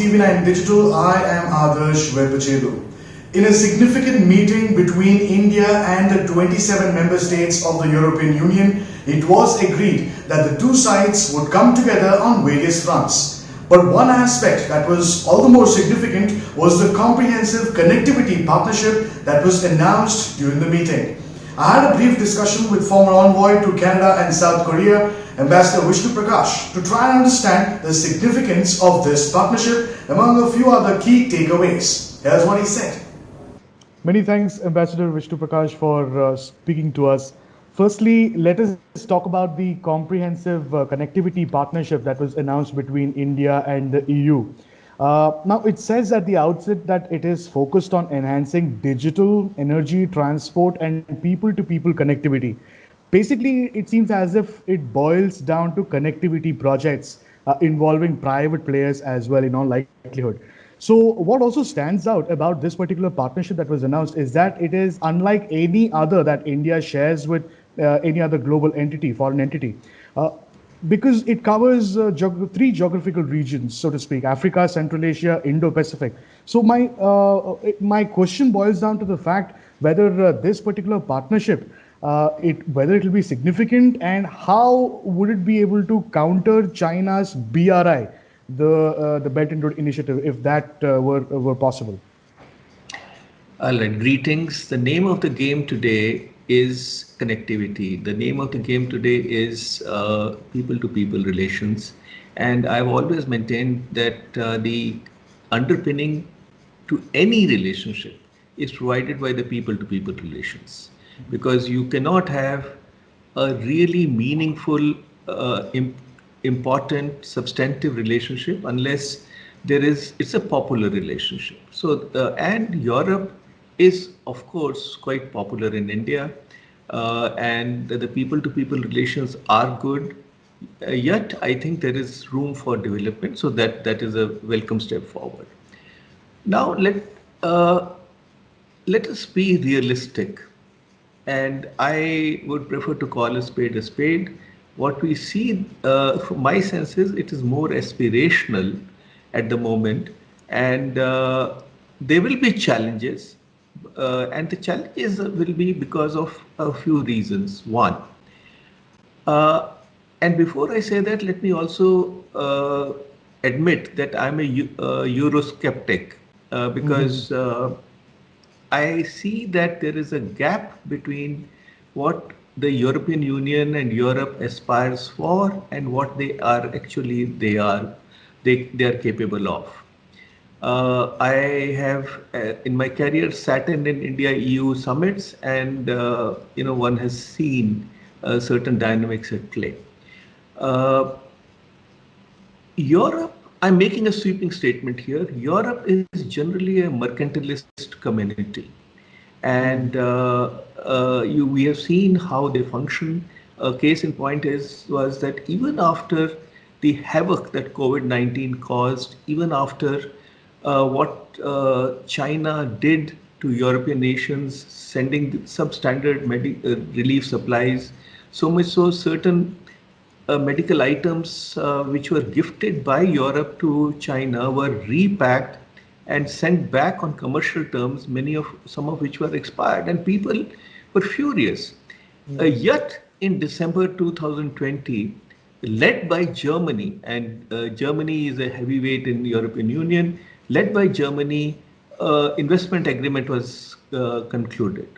TV9 Digital. I am Adarsh Vepachelu. In a significant meeting between India and the 27 member states of the European Union, it was agreed that the two sides would come together on various fronts. But one aspect that was all the more significant was the comprehensive connectivity partnership that was announced during the meeting. I had a brief discussion with former envoy to Canada and South Korea, Ambassador Vishnu Prakash, to try and understand the significance of this partnership among a few other key takeaways. Here's what he said. Many thanks, Ambassador Vishnu Prakash, for speaking to us. Firstly, let us talk about the comprehensive connectivity partnership that was announced between India and the EU. Now, it says at the outset that it is focused on enhancing digital, energy, transport, and people-to-people connectivity. Basically, it seems as if it boils down to connectivity projects involving private players as well, in all likelihood. So, what also stands out about this particular partnership that was announced is that it is unlike any other that India shares with any other global entity, foreign entity. Because it covers three geographical regions, so to speak: Africa, Central Asia, Indo-Pacific. So my question boils down to the fact whether this particular partnership, whether it will be significant, and how would it be able to counter China's BRI, the Belt and Road Initiative, if that were possible. All right, greetings. The name of the game today is connectivity. The name of the game today is people-to-people relations. And I've always maintained that the underpinning to any relationship is provided by the people-to-people relations. Because you cannot have a really meaningful, important, substantive relationship unless it's a popular relationship. So, and Europe is of course quite popular in India, and the people-to-people relations are good. Yet I think there is room for development, so that is a welcome step forward. Now let us be realistic, and I would prefer to call a spade a spade. What we see, from my sense, is it is more aspirational at the moment, and there will be challenges, and the challenges will be because of a few reasons. One, and before I say that, let me also admit that I'm a Eurosceptic, because I see that there is a gap between what the European Union and Europe aspires for and what they are actually they are capable of. I have in my career sat in India EU summits, and one has seen certain dynamics at play. Europe, I'm making a sweeping statement here. Europe is generally a mercantilist community, and we have seen how they function. A case in point was that even after the havoc that COVID-19 caused, even after what China did to European nations, sending substandard relief supplies, so much so certain medical items which were gifted by Europe to China were repacked and sent back on commercial terms, some of which were expired, and people were furious. Yet in December 2020, led by Germany, and Germany is a heavyweight in the European Union, led by Germany, investment agreement was concluded.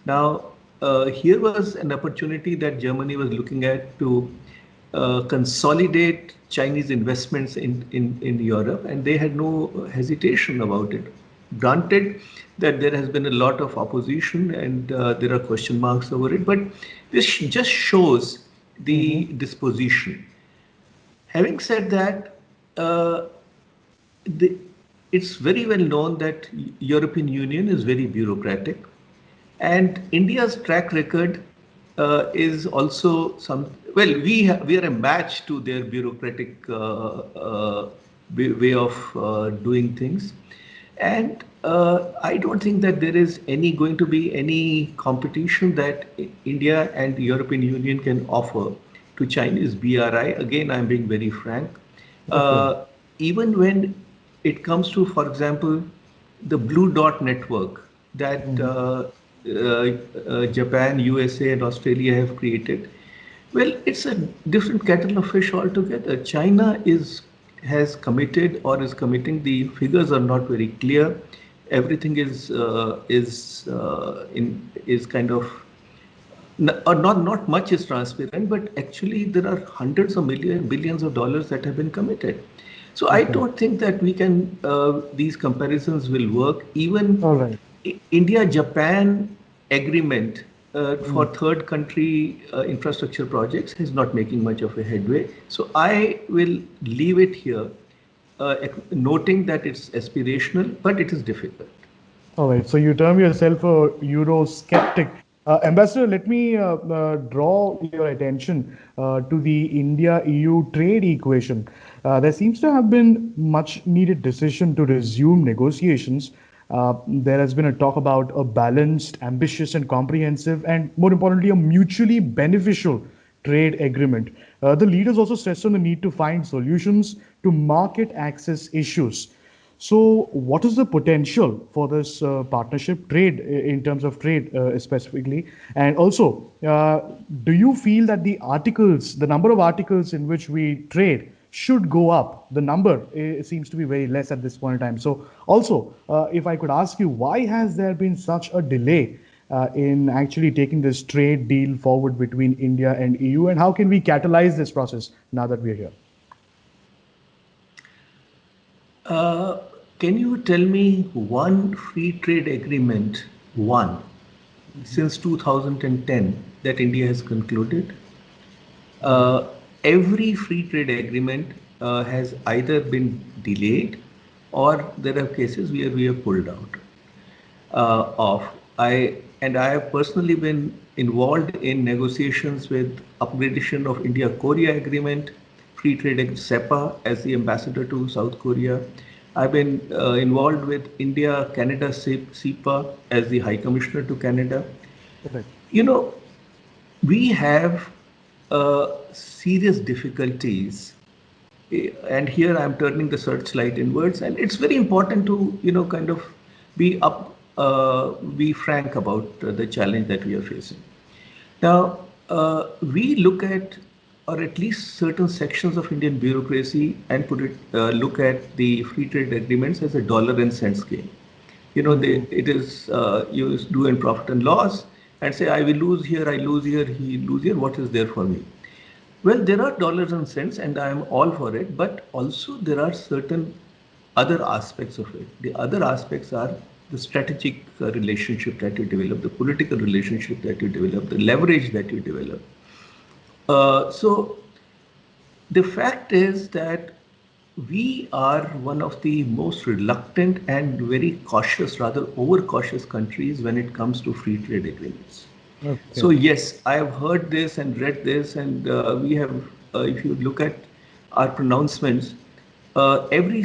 Now, here was an opportunity that Germany was looking at to consolidate Chinese investments in Europe, and they had no hesitation about it. Granted that there has been a lot of opposition and there are question marks over it, but this just shows the disposition. Having said that, it's very well known that European Union is very bureaucratic, and India's track record is also we are a match to their bureaucratic way of doing things, and I don't think that there is going to be any competition that India and the European Union can offer to Chinese BRI. Again, I'm being very frank. Even when it comes to, for example, the Blue Dot network that Japan, USA, and Australia have created. Well, it's a different kettle of fish altogether. China has committed or is committing. The figures are not very clear. Everything is kind of or not much is transparent, but actually there are hundreds of billions of dollars that have been committed. So I Okay. don't think that we can these comparisons will work. Even All right. India-Japan agreement for Mm. third country infrastructure projects is not making much of a headway. So I will leave it here, noting that it's aspirational, but it is difficult. All right. So you term yourself a Eurosceptic. Ambassador, let me draw your attention to the India-EU trade equation. There seems to have been much needed decision to resume negotiations. There has been a talk about a balanced, ambitious, and comprehensive, and more importantly, a mutually beneficial trade agreement. The leaders also stressed on the need to find solutions to market access issues. So, what is the potential for this partnership trade in terms of trade specifically? And also, do you feel that the number of articles in which we trade should go up? The number seems to be very less at this point in time. So, also, if I could ask you, why has there been such a delay in actually taking this trade deal forward between India and EU? And how can we catalyze this process now that we're here? Uh, can you tell me one free trade agreement, one, since 2010 that India has concluded? Uh, every free trade agreement has either been delayed or there are cases where we have pulled out of. I have personally been involved in negotiations with upgradation of India-Korea agreement, free trade SEPA as the ambassador to South Korea. I've been involved with India-Canada SEPA as the High Commissioner to Canada. Correct. You know, we have serious difficulties, and here I'm turning the searchlight inwards, and it's very important to kind of be frank about the challenge that we are facing. Now, we look at, or at least certain sections of Indian bureaucracy, and look at the free trade agreements as a dollar and cents game. It is you do in profit and loss and say, I will lose here, I lose here, he lose here. What is there for me? Well, there are dollars and cents, and I am all for it. But also there are certain other aspects of it. The other aspects are the strategic relationship that you develop, the political relationship that you develop, the leverage that you develop. So the fact is that we are one of the most reluctant and very cautious, rather overcautious countries when it comes to free trade agreements. Okay. So yes, I have heard this and read this, and we have, if you look at our pronouncements, every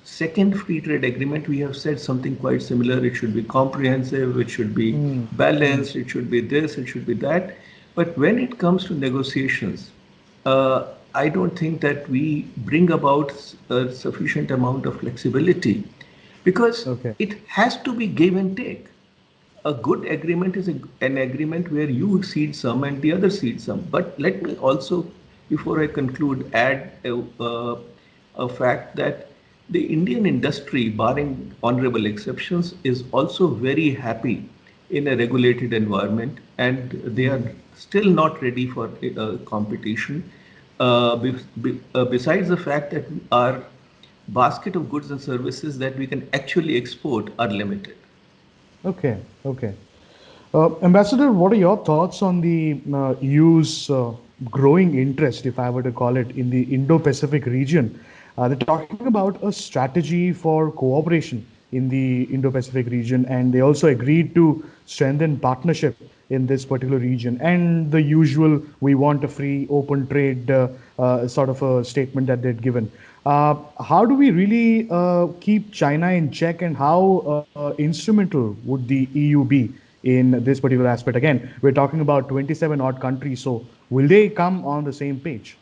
second free trade agreement, we have said something quite similar. It should be comprehensive, it should be balanced, it should be this, it should be that. But when it comes to negotiations, I don't think that we bring about a sufficient amount of flexibility because Okay. it has to be give and take. A good agreement is an agreement where you cede some and the other cede some. But let me also, before I conclude, add a fact that the Indian industry, barring honorable exceptions, is also very happy in a regulated environment, and they are still not ready for competition. Besides the fact that our basket of goods and services that we can actually export are limited. Okay. Okay. Ambassador, what are your thoughts on the EU's growing interest, if I were to call it, in the Indo-Pacific region? They're talking about a strategy for cooperation in the Indo-Pacific region, and they also agreed to strengthen partnership in this particular region. And the usual, we want a free, open trade sort of a statement that they'd given. How do we really keep China in check, and how instrumental would the EU be in this particular aspect? Again, we're talking about 27 odd countries, so will they come on the same page?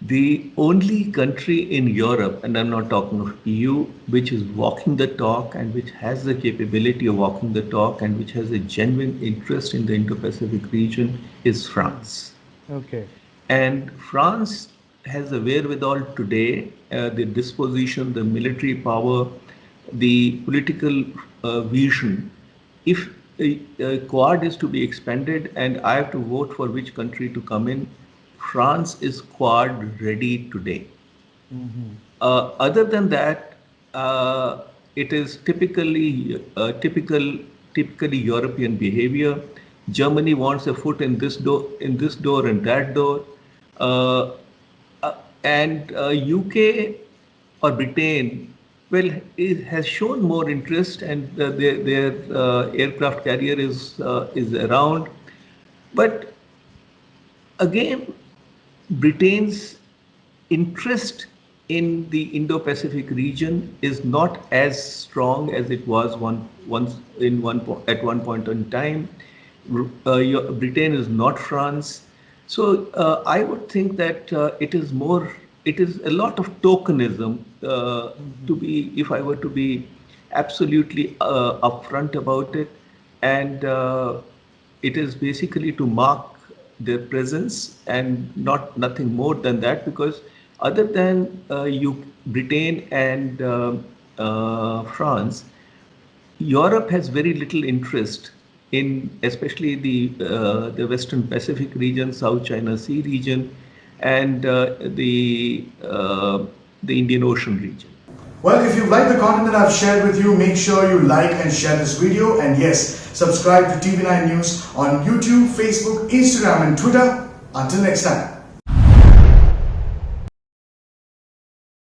The only country in Europe, and I'm not talking of EU, which is walking the talk and which has the capability of walking the talk and which has a genuine interest in the Indo-Pacific region is France. Okay. And France has the wherewithal today, the disposition, the military power, the political vision. If Quad is to be expanded and I have to vote for which country to come in, France is Quad ready today. Other than that, it is typically European behavior. Germany wants a foot in this door and that door, uh, and UK or Britain, well, it has shown more interest, and their aircraft carrier is around, but again, Britain's interest in the Indo-Pacific region is not as strong as it was at one point in time. Britain is not France, so I would think that it is a lot of tokenism. If I were to be absolutely upfront about it, and it is basically to mark their presence and nothing more than that, because other than Britain and France, Europe has very little interest in, especially the Western Pacific region, South China Sea region, and the Indian Ocean region. Well, if you've liked the content that I've shared with you, make sure you like and share this video. And yes, subscribe to TV9 News on YouTube, Facebook, Instagram and Twitter. Until next time.